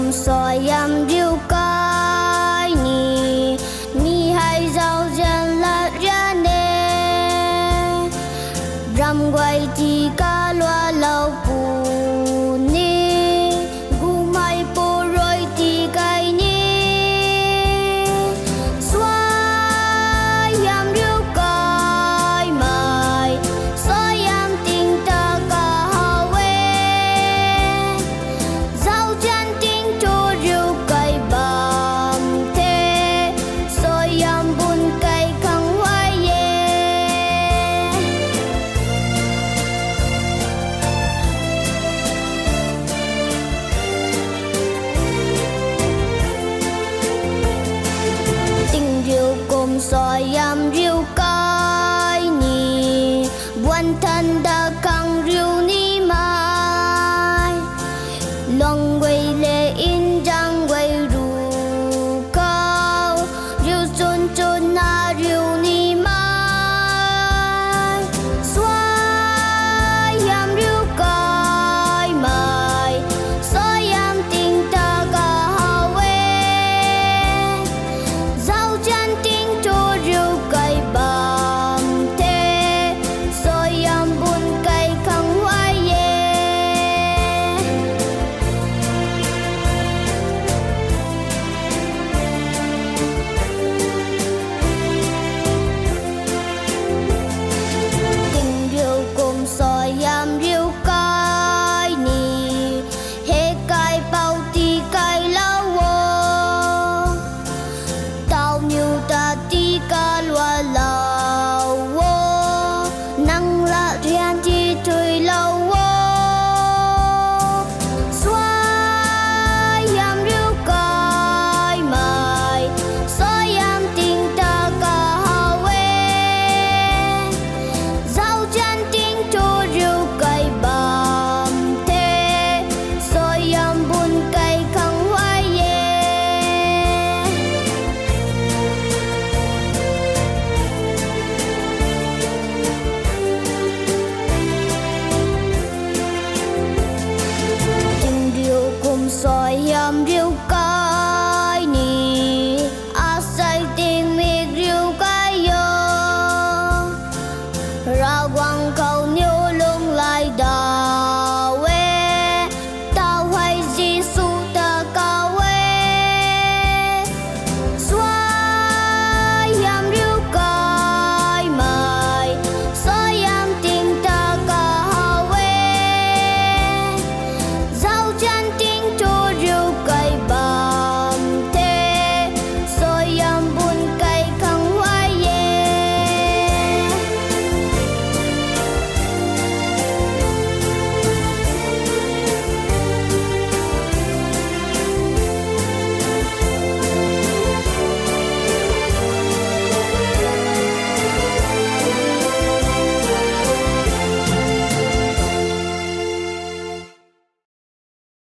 cùng soi âm riêu cái ni hay giàu dần là ra nè ram quay thì cá loa lâu bù ni gu mai po rồi thì cái ni xoay âm riêu cái mai xoay âm tình ta cả hawe giàu chân tình cho riêu cái bám thế xoay âm bun cái khăng hoài tình riêu cùng soi âm riêu cái ni buồn thân đã khăng riêu ni mai lòng quay lệ